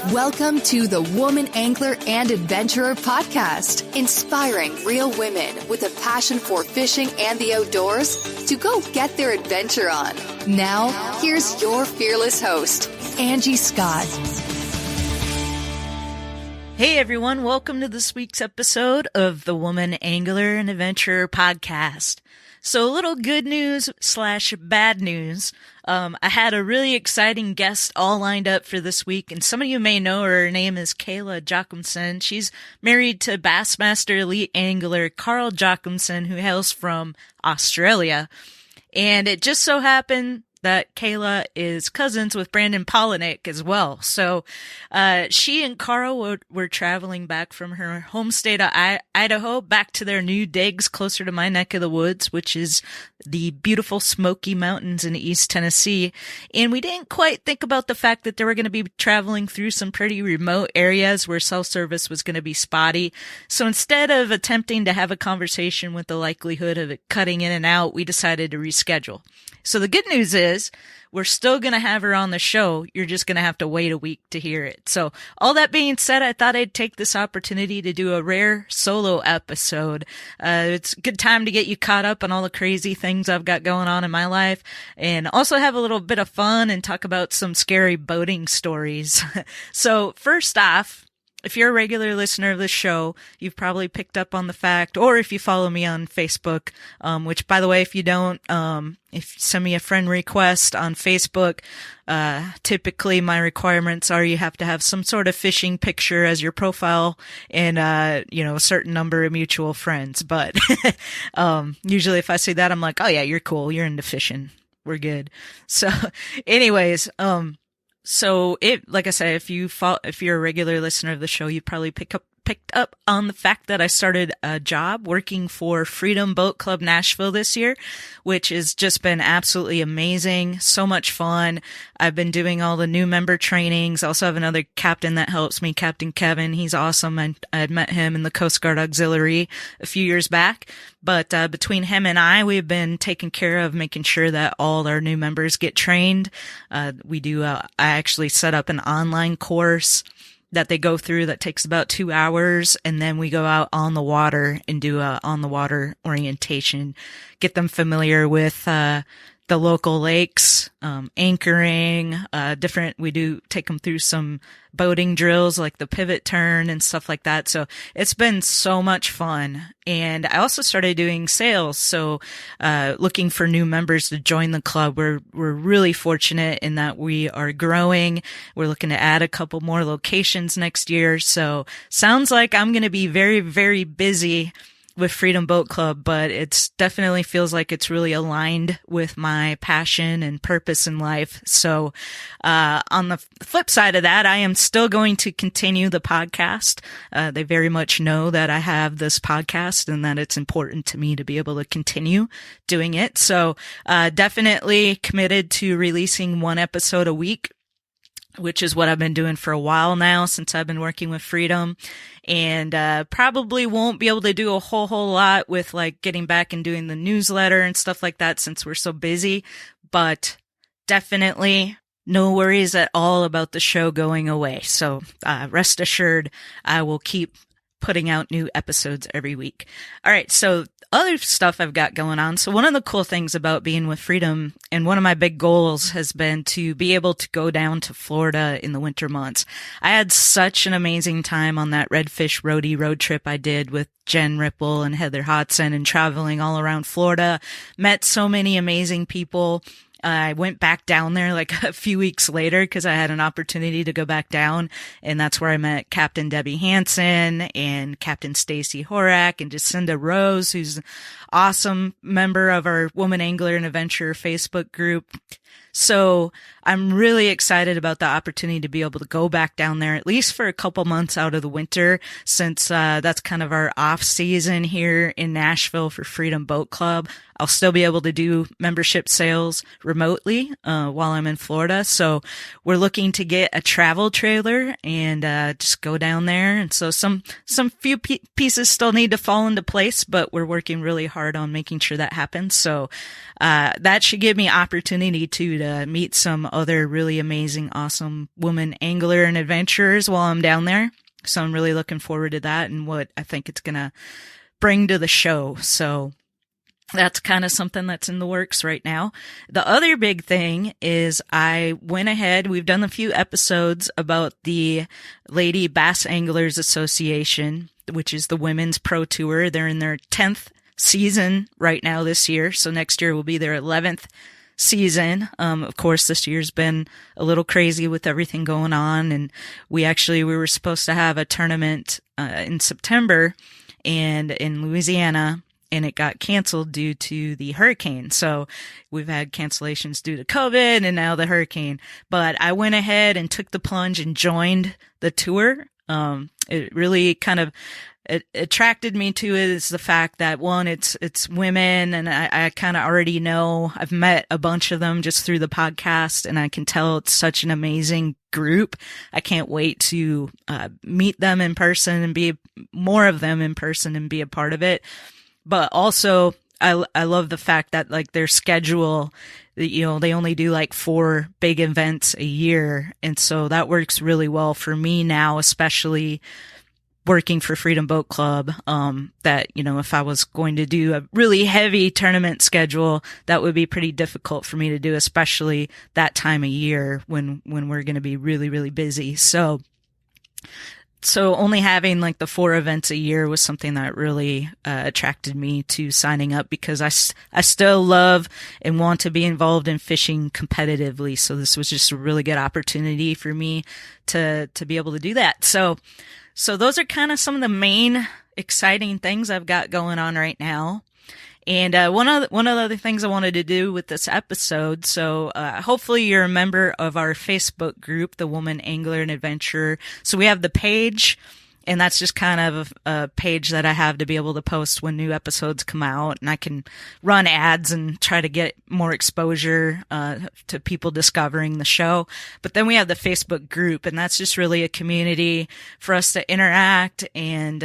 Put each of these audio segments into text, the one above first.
Welcome to the Woman Angler and Adventurer podcast, inspiring real women with a passion for fishing and the outdoors to go get their adventure on. Now, here's your fearless host, Angie Scott. Hey everyone, welcome to this week's episode of the Woman Angler and Adventurer podcast. So a little good news / bad news. I had a really exciting guest all lined up for this week, and some of you may know her. Her name is Kayla Jochumsen. She's married to Bassmaster elite angler Carl Jochumsen, who hails from Australia. And it just so happened that Kayla is cousins with Brandon Polinick as well. So she and Carl were traveling back from her home state of Idaho back to their new digs closer to my neck of the woods, which is the beautiful Smoky Mountains in East Tennessee. And we didn't quite think about the fact that they were going to be traveling through some pretty remote areas where cell service was going to be spotty. So instead of attempting to have a conversation with the likelihood of it cutting in and out, we decided to reschedule. So the good news is we're still going to have her on the show. You're just going to have to wait a week to hear it. So all that being said, I thought I'd take this opportunity to do a rare solo episode. It's a good time to get you caught up on all the crazy things I've got going on in my life, and also have a little bit of fun and talk about some scary boating stories. So first off, if you're a regular listener of this show, you've probably picked up on the fact, or if you follow me on Facebook, which, by the way, if you don't, if you send me a friend request on Facebook, typically my requirements are you have to have some sort of fishing picture as your profile and, a certain number of mutual friends. But usually if I see that, I'm like, oh yeah, you're cool. You're into fishing. We're good. So anyways, so like I said, if you're a regular listener of the show, you probably picked up on the fact that I started a job working for Freedom Boat Club Nashville this year, which has just been absolutely amazing. So much fun. I've been doing all the new member trainings. I also have another captain that helps me, Captain Kevin. He's awesome. I had met him in the Coast Guard Auxiliary a few years back. But between him and I, we've been taking care of making sure that all our new members get trained. I actually set up an online course that they go through that takes about 2 hours, and then we go out on the water and do a on the water orientation, get them familiar with the local lakes, anchoring, we do take them through some boating drills like the pivot turn and stuff like that. So it's been so much fun. And I also started doing sales. So, looking for new members to join the club. We're really fortunate in that we are growing. We're looking to add a couple more locations next year. So sounds like I'm going to be very, very busy with Freedom Boat Club, but it's definitely feels like it's really aligned with my passion and purpose in life. So, on the flip side of that, I am still going to continue the podcast. They very much know that I have this podcast and that it's important to me to be able to continue doing it. So, definitely committed to releasing one episode a week, which is what I've been doing for a while now since I've been working with Freedom. And probably won't be able to do a whole lot with like getting back and doing the newsletter and stuff like that since we're so busy. But definitely no worries at all about the show going away. So rest assured, I will keep putting out new episodes every week. All right, so other stuff I've got going on. So one of the cool things about being with Freedom, and one of my big goals has been to be able to go down to Florida in the winter months. I had such an amazing time on that Redfish Roadie road trip I did with Jen Ripple and Heather Hodson, and traveling all around Florida. Met so many amazing people. I went back down there like a few weeks later because I had an opportunity to go back down, and that's where I met Captain Debbie Hansen and Captain Stacy Horak and Jacinda Rose, who's an awesome member of our Woman Angler and Adventurer Facebook group. So I'm really excited about the opportunity to be able to go back down there at least for a couple months out of the winter, since that's kind of our off season here in Nashville for Freedom Boat Club. I'll still be able to do membership sales remotely while I'm in Florida. So we're looking to get a travel trailer and just go down there. And so some few pieces still need to fall into place, but we're working really hard on making sure that happens. So that should give me opportunity to meet some other really amazing, awesome woman angler and adventurers while I'm down there. So I'm really looking forward to that and what I think it's going to bring to the show. So that's kind of something that's in the works right now. The other big thing is I went ahead, we've done a few episodes about the Lady Bass Anglers Association, which is the Women's Pro Tour. They're in their 10th season right now this year. So next year will be their 11th season. Of course, this year's been a little crazy with everything going on. And we were supposed to have a tournament in September and in Louisiana, and it got canceled due to the hurricane. So we've had cancellations due to COVID and now the hurricane. But I went ahead and took the plunge and joined the tour. It really kind of it attracted me to it is the fact that, one, it's women, and I kind of already know. I've met a bunch of them just through the podcast, and I can tell it's such an amazing group. I can't wait to meet them in person and be more of them in person and be a part of it. But also, I love the fact that, like, their schedule, you know, they only do like 4 big events a year. And so that works really well for me now, especially working for Freedom Boat Club. That, you know, if I was going to do a really heavy tournament schedule, that would be pretty difficult for me to do, especially that time of year when we're going to be really, really busy. So only having like the 4 events a year was something that really attracted me to signing up, because I still love and want to be involved in fishing competitively. So this was just a really good opportunity for me to be able to do that. So those are kind of some of the main exciting things I've got going on right now. And one of the other things I wanted to do with this episode, so hopefully you're a member of our Facebook group, The Woman Angler and Adventurer. So we have the page, and that's just kind of a page that I have to be able to post when new episodes come out, and I can run ads and try to get more exposure to people discovering the show. But then we have the Facebook group, and that's just really a community for us to interact, and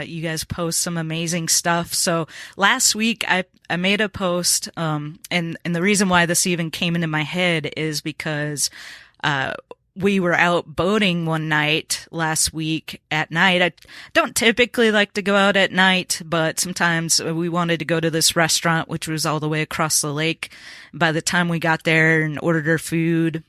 you guys post some amazing stuff. So last week I made a post, and the reason why this even came into my head is because we were out boating one night last week at night. I don't typically like to go out at night, but sometimes we wanted to go to this restaurant, which was all the way across the lake. By the time we got there and ordered our food,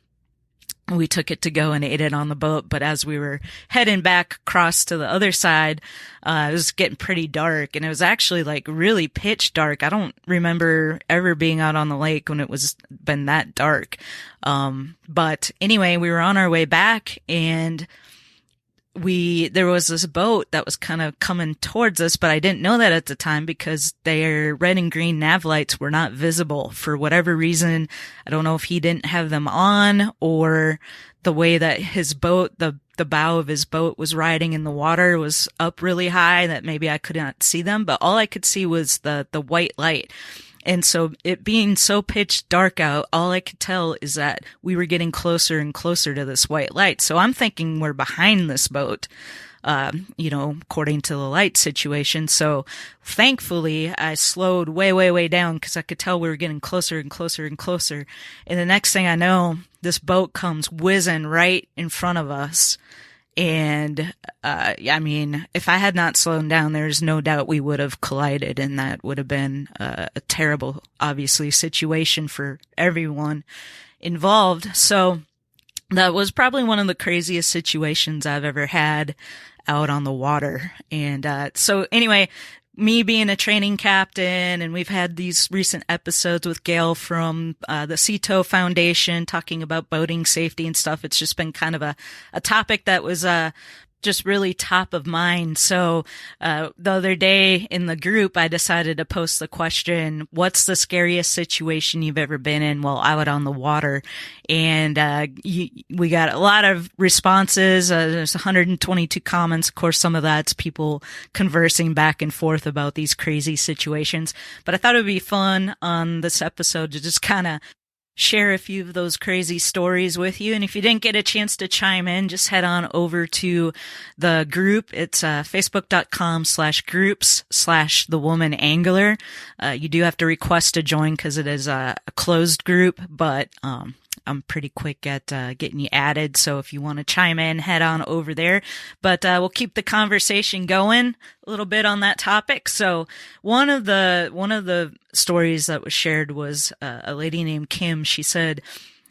we took it to go and ate it on the boat. But as we were heading back across to the other side, it was getting pretty dark, and it was actually like really pitch dark. I don't remember ever being out on the lake when it was been that dark. But anyway, we were on our way back, and there was this boat that was kind of coming towards us, but I didn't know that at the time because their red and green nav lights were not visible for whatever reason. I don't know if he didn't have them on, or the way that his boat, the bow of his boat was riding in the water was up really high that maybe I could not see them, but all I could see was the white light. And so it being so pitch dark out, all I could tell is that we were getting closer and closer to this white light. So I'm thinking we're behind this boat, according to the light situation. So thankfully I slowed way, way, way down because I could tell we were getting closer and closer and closer. And the next thing I know, this boat comes whizzing right in front of us. And, if I had not slowed down, there's no doubt we would have collided, and that would have been a terrible, obviously, situation for everyone involved. So that was probably one of the craziest situations I've ever had out on the water. And, so anyway, me being a training captain, and we've had these recent episodes with Gail from the CETO Foundation talking about boating safety and stuff. It's just been kind of a topic that was just really top of mind. So the other day in the group, I decided to post the question, what's the scariest situation you've ever been in while out on the water? And we got a lot of responses. There's 122 comments. Of course, some of that's people conversing back and forth about these crazy situations. But I thought it would be fun on this episode to just kind of share a few of those crazy stories with you. And if you didn't get a chance to chime in, just head on over to the group. It's facebook.com/groups/The Woman Angler. You do have to request to join because it is a closed group, but I'm pretty quick at getting you added. So if you want to chime in, head on over there. But we'll keep the conversation going a little bit on that topic. So one of the stories that was shared was a lady named Kim. She said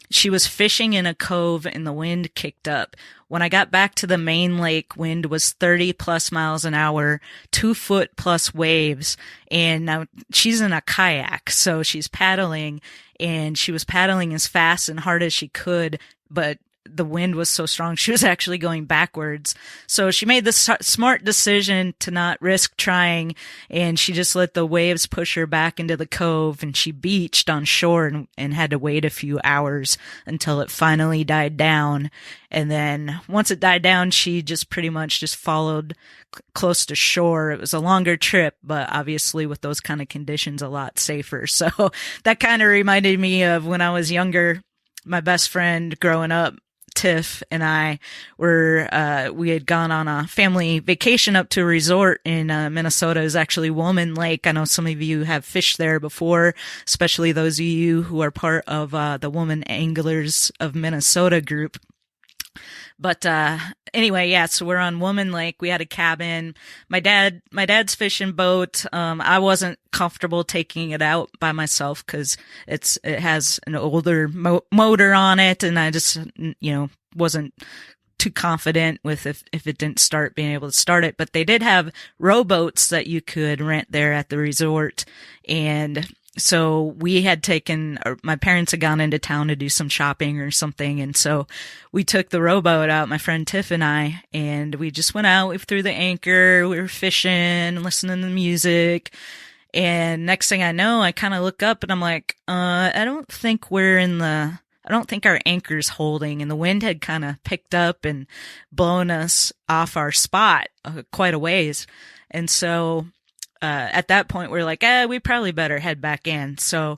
she was fishing in a cove and the wind kicked up. When I got back to the main lake, wind was 30 plus miles an hour, 2-foot plus waves. And now she's in a kayak, so she's paddling, and she was paddling as fast and hard as she could, but the wind was so strong she was actually going backwards. So she made the smart decision to not risk trying, and she just let the waves push her back into the cove, and she beached on shore and had to wait a few hours until it finally died down. And then once it died down, she just pretty much just followed close to shore. It was a longer trip, but obviously with those kind of conditions, a lot safer. So that kind of reminded me of when I was younger. My best friend growing up, Tiff, and I we had gone on a family vacation up to a resort in Minnesota. It was actually Woman Lake. I know some of you have fished there before, especially those of you who are part of the Woman Anglers of Minnesota group. But anyway, yeah, so we're on Woman Lake. We had a cabin. My dad's fishing boat. I wasn't comfortable taking it out by myself because it has an older motor on it, and I just, wasn't too confident with if it didn't start, being able to start it. But they did have rowboats that you could rent there at the resort, and so we had my parents had gone into town to do some shopping or something. And so we took the rowboat out, my friend Tiff and I, and we just went out, we threw the anchor, we were fishing, listening to music. And next thing I know, I kind of look up and I'm like, I don't think our anchor's holding. And the wind had kind of picked up and blown us off our spot quite a ways. And so at that point, we're like, we probably better head back in. So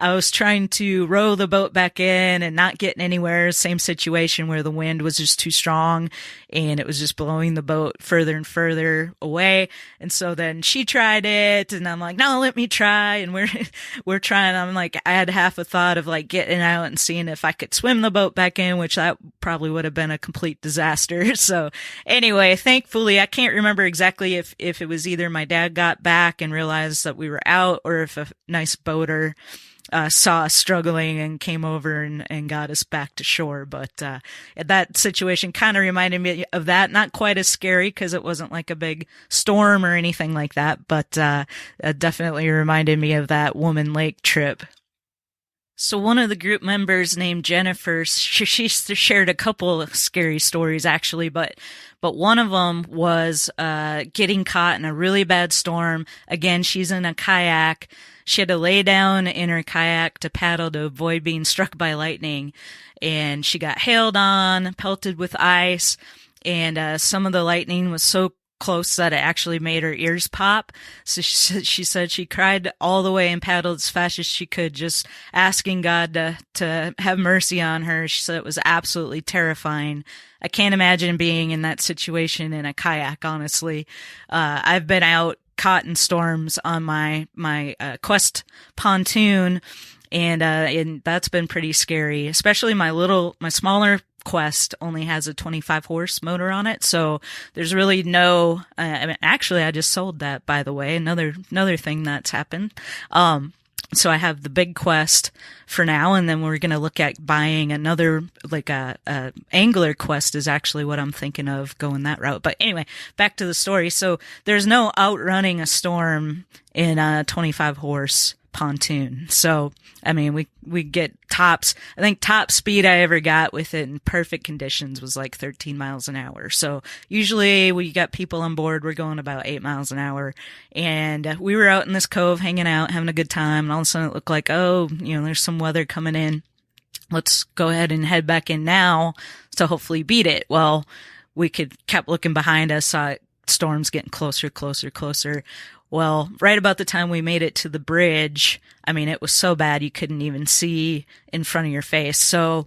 I was trying to row the boat back in and not getting anywhere. Same situation where the wind was just too strong and it was just blowing the boat further and further away. And so then she tried it and I'm like, no, let me try. And we're trying. I'm like, I had half a thought of like getting out and seeing if I could swim the boat back in, which that probably would have been a complete disaster. So anyway, thankfully, I can't remember exactly if it was either my dad got back and realized that we were out, or if a nice boater saw us struggling and came over and got us back to shore. But that situation kind of reminded me of that. Not quite as scary because it wasn't like a big storm or anything like that, but it definitely reminded me of that Woman Lake trip. So one of the group members named Jennifer, she shared a couple of scary stories actually, but one of them was getting caught in a really bad storm. Again, she's in a kayak. She had to lay down in her kayak to paddle to avoid being struck by lightning, and she got hailed on, pelted with ice, and some of the lightning was so close that it actually made her ears pop. So she said she cried all the way and paddled as fast as she could, just asking God to have mercy on her. She said it was absolutely terrifying. I can't imagine being in that situation in a kayak, honestly. I've been out caught in storms on my Qwest Pontoon, and that's been pretty scary, especially my smaller Qwest only has a 25 horse motor on it. So there's really no, actually I just sold that, by the way, another thing that's happened. So I have the big Qwest for now, and then we're going to look at buying another, like a angler Qwest is actually what I'm thinking of, going that route. But anyway, back to the story. So there's no outrunning a storm in a 25 horse pontoon. So, I mean, we get tops. I think top speed I ever got with it in perfect conditions was like 13 miles an hour. So usually we got people on board, we're going about 8 miles an hour. And we were out in this cove hanging out, having a good time. And all of a sudden it looked like, there's some weather coming in. Let's go ahead and head back in now to hopefully beat it. Well, we kept looking behind us, saw storms getting closer. Well, right about the time we made it to the bridge, I mean, it was so bad you couldn't even see in front of your face. So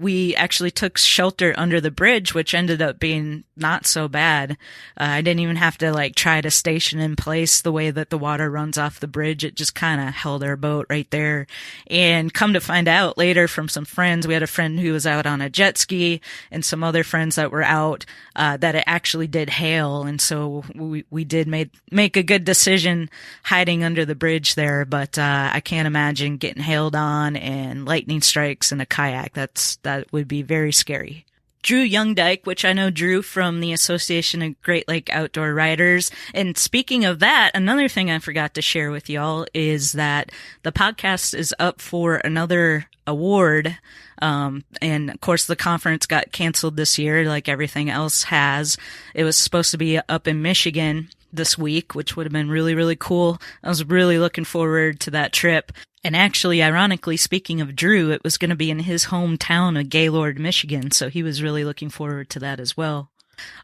we actually took shelter under the bridge, which ended up being not so bad. I didn't even have to like try to station in place the way that the water runs off the bridge. It just kind of held our boat right there. And come to find out later from some friends, we had a friend who was out on a jet ski and some other friends that were out, that it actually did hail. And so we did make a good decision hiding under the bridge there. But, I can't imagine getting hailed on and lightning strikes in a kayak. That would be very scary. Drew Youngdyke, which I know Drew from the Association of Great Lake Outdoor Riders. And speaking of that, another thing I forgot to share with y'all is that the podcast is up for another award. And of course the conference got canceled this year, like everything else has. It was supposed to be up in Michigan this week, which would have been really, really cool. I was really looking forward to that trip. And actually, ironically, speaking of Drew, it was going to be in his hometown of Gaylord, Michigan. So he was really looking forward to that as well.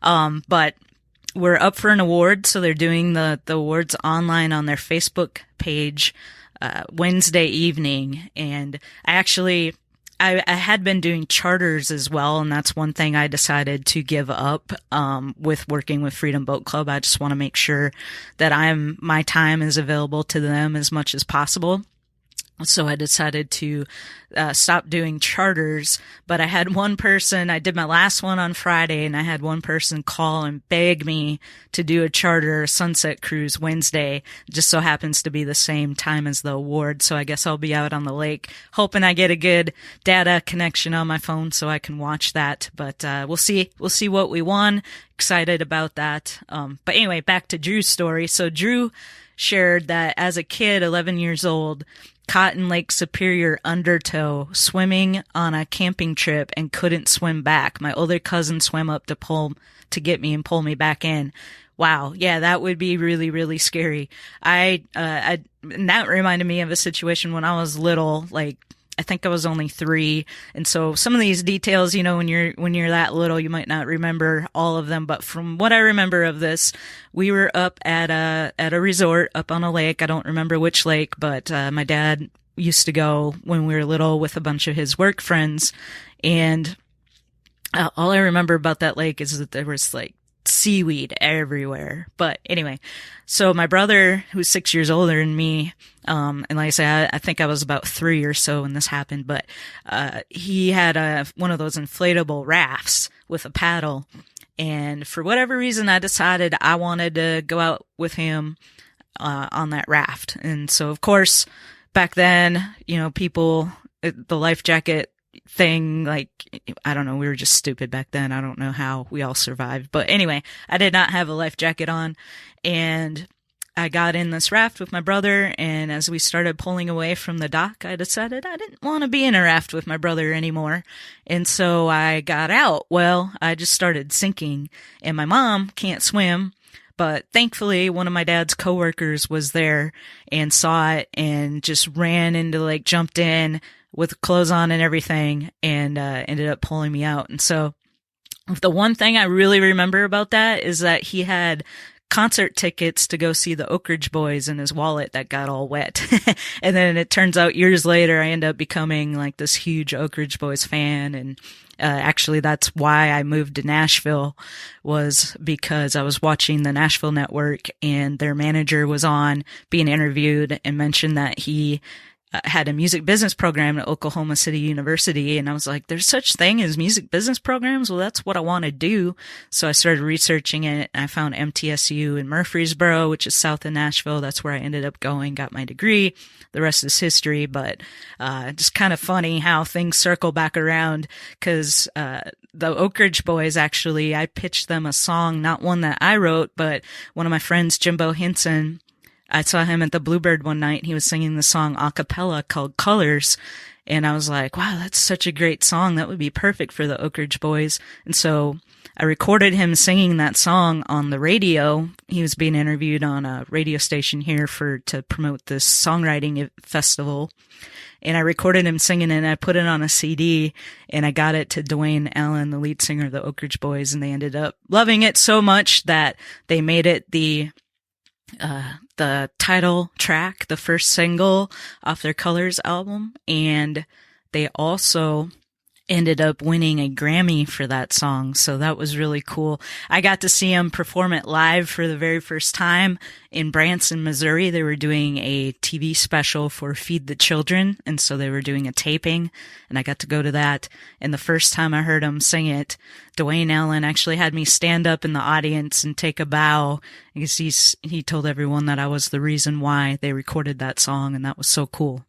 But we're up for an award. So they're doing the awards online on their Facebook page, Wednesday evening. And I had been doing charters as well, and that's one thing I decided to give up with working with Freedom Boat Club. I just want to make sure that my time is available to them as much as possible. So I decided to stop doing charters, but I had one person, I did my last one on Friday, and I had one person call and beg me to do a charter sunset cruise Wednesday. It just so happens to be the same time as the award, so I guess I'll be out on the lake, hoping I get a good data connection on my phone so I can watch that. But we'll see what we won. Excited about that. But anyway, back to Drew's story. So Drew shared that as a kid, 11 years old, caught in Lake Superior undertow, swimming on a camping trip and couldn't swim back. My older cousin swam up to get me and pull me back in. Wow. Yeah, that would be really, really scary. And that reminded me of a situation when I was little, like, I think I was only 3. And so some of these details, when you're that little, you might not remember all of them. But from what I remember of this, we were up at a resort up on a lake. I don't remember which lake, but my dad used to go when we were little with a bunch of his work friends. And all I remember about that lake is that there was like seaweed everywhere. But anyway, so my brother, who's 6 years older than me, and like I said, I think I was about 3 or so when this happened, but he had one of those inflatable rafts with a paddle. And for whatever reason, I decided I wanted to go out with him on that raft. And so, of course, back then, the life jacket thing, like, I don't know, we were just stupid back then. I don't know how we all survived. But anyway, I did not have a life jacket on, and I got in this raft with my brother, and as we started pulling away from the dock, I decided I didn't want to be in a raft with my brother anymore. And so I got out. Well, I just started sinking, and my mom can't swim, but thankfully one of my dad's coworkers was there and saw it and just ran into the lake, jumped in with clothes on and everything, and ended up pulling me out. And so the one thing I really remember about that is that he had concert tickets to go see the Oak Ridge Boys in his wallet that got all wet. And then it turns out years later, I ended up becoming like this huge Oak Ridge Boys fan. And actually, that's why I moved to Nashville, was because I was watching the Nashville Network, and their manager was on being interviewed and mentioned that he had a music business program at Oklahoma City University. And I was like, there's such thing as music business programs? Well, that's what I want to do. So I started researching it, and I found MTSU in Murfreesboro, which is south of Nashville. That's where I ended up going, got my degree. The rest is history, but just kind of funny how things circle back around, because the Oak Ridge Boys, actually, I pitched them a song, not one that I wrote, but one of my friends, Jimbo Hinson, I saw him at the Bluebird one night. He was singing the song a cappella called Colors. And I was like, wow, that's such a great song. That would be perfect for the Oak Ridge Boys. And so I recorded him singing that song on the radio. He was being interviewed on a radio station here to promote this songwriting festival. And I recorded him singing it, and I put it on a CD, and I got it to Dwayne Allen, the lead singer of the Oak Ridge Boys. And they ended up loving it so much that they made it the title track, the first single off their Colors album. And they also ended up winning a Grammy for that song. So that was really cool. I got to see him perform it live for the very first time in Branson, Missouri. They were doing a TV special for Feed the Children. And so they were doing a taping, and I got to go to that. And the first time I heard him sing it, Dwayne Allen actually had me stand up in the audience and take a bow, because he told everyone that I was the reason why they recorded that song. And that was so cool.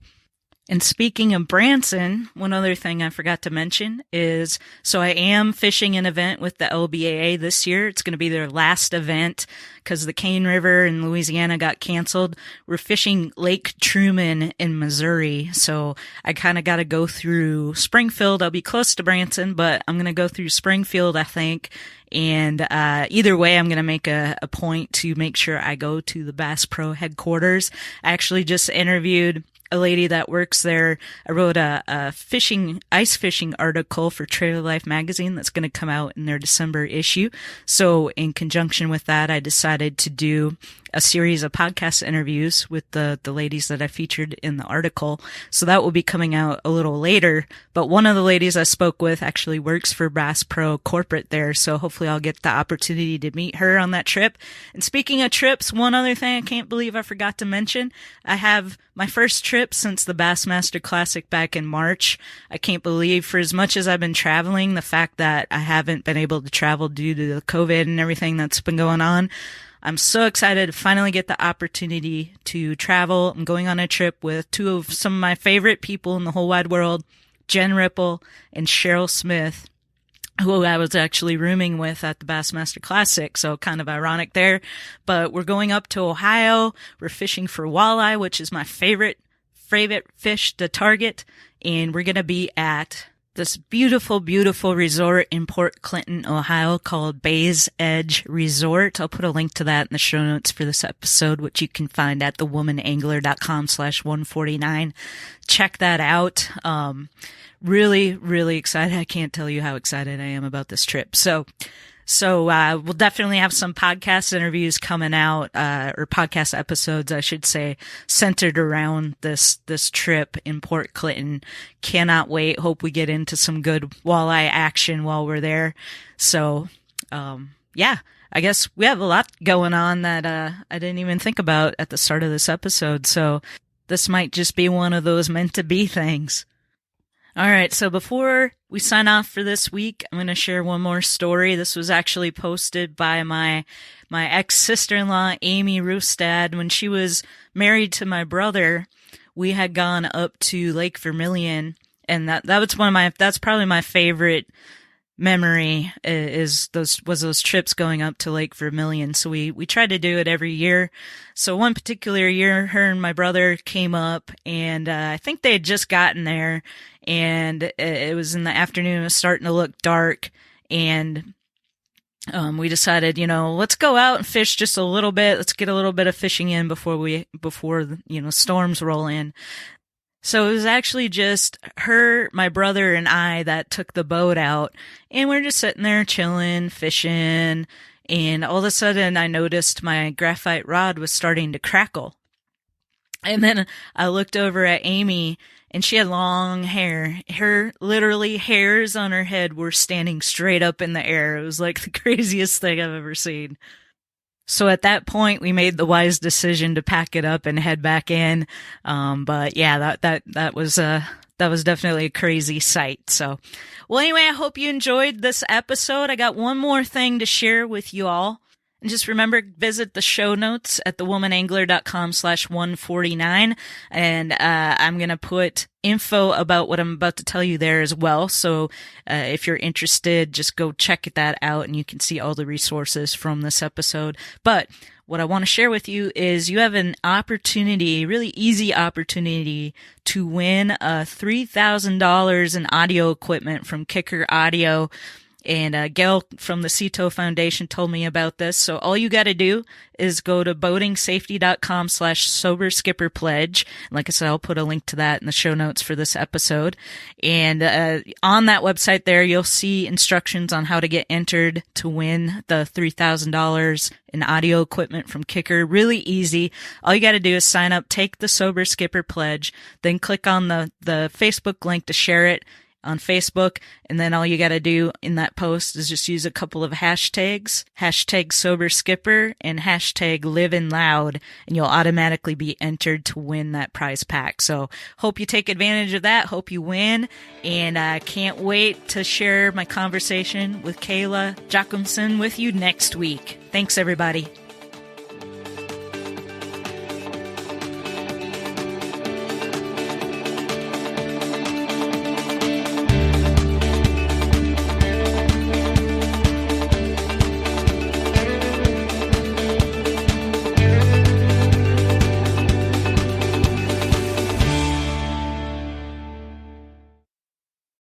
And speaking of Branson, one other thing I forgot to mention is, so I am fishing an event with the LBAA this year. It's going to be their last event because the Cane River in Louisiana got canceled. We're fishing Lake Truman in Missouri. So I kind of got to go through Springfield. I'll be close to Branson, but I'm going to go through Springfield, I think. And either way, I'm going to make a point to make sure I go to the Bass Pro headquarters. I actually just interviewed a lady that works there. I wrote a ice fishing article for Trailer Life magazine that's going to come out in their December issue. So in conjunction with that, I decided to do a series of podcast interviews with the ladies that I featured in the article. So that will be coming out a little later. But one of the ladies I spoke with actually works for Bass Pro corporate there. So hopefully I'll get the opportunity to meet her on that trip. And speaking of trips, one other thing I can't believe I forgot to mention, I have my first trip since the Bassmaster Classic back in March. I can't believe, for as much as I've been traveling, the fact that I haven't been able to travel due to the COVID and everything that's been going on. I'm so excited to finally get the opportunity to travel. I'm going on a trip with two of some of my favorite people in the whole wide world, Jen Ripple and Cheryl Smith, who I was actually rooming with at the Bassmaster Classic. So kind of ironic there. But we're going up to Ohio. We're fishing for walleye, which is my favorite fish to target. And we're going to be at this beautiful, beautiful resort in Port Clinton, Ohio called Bay's Edge Resort. I'll put a link to that in the show notes for this episode, which you can find at thewomanangler.com/149. Check that out. Really, really excited. I can't tell you how excited I am about this trip. So we'll definitely have some podcast interviews coming out, or podcast episodes, I should say, centered around this trip in Port Clinton. Cannot wait. Hope we get into some good walleye action while we're there. So, yeah, I guess we have a lot going on that, I didn't even think about at the start of this episode. So this might just be one of those meant to be things. All right, so before we sign off for this week, I'm going to share one more story. This was actually posted by my ex-sister-in-law, Amy Roostad. When she was married to my brother, we had gone up to Lake Vermilion, and that was that's probably my favorite memory was those trips going up to Lake Vermilion. So we try to do it every year. So one particular year, her and my brother came up, and I think they had just gotten there, and it was in the afternoon. It was starting to look dark, and we decided, let's go out and fish just a little bit. Let's get a little bit of fishing in before storms roll in. So it was actually just her, my brother, and I that took the boat out, and we're just sitting there chilling, fishing, and all of a sudden I noticed my graphite rod was starting to crackle. And then I looked over at Amy, and she had long hair. Her literally hairs on her head were standing straight up in the air. It was like the craziest thing I've ever seen. So at that point, we made the wise decision to pack it up and head back in. But yeah, that was definitely a crazy sight. So, well, anyway, I hope you enjoyed this episode. I got one more thing to share with you all. And just remember, visit the show notes at thewomanangler.com/149. And I'm going to put info about what I'm about to tell you there as well. So if you're interested, just go check that out, and you can see all the resources from this episode. But what I want to share with you is you have an opportunity, really easy opportunity, to win $3,000 in audio equipment from Kicker Audio. And Gail from the Cito Foundation told me about this. So all you got to do is go to boatingsafety.com/soberskipperpledge. Like I said, I'll put a link to that in the show notes for this episode. And on that website there, you'll see instructions on how to get entered to win the $3,000 in audio equipment from Kicker. Really easy. All you got to do is sign up, take the Sober Skipper Pledge, then click on the Facebook link to share it on Facebook. And then all you got to do in that post is just use a couple of hashtags, hashtag sober skipper and hashtag living loud, and you'll automatically be entered to win that prize pack. So hope you take advantage of that. Hope you win. And I can't wait to share my conversation with Kayla Jacobson with you next week. Thanks, everybody.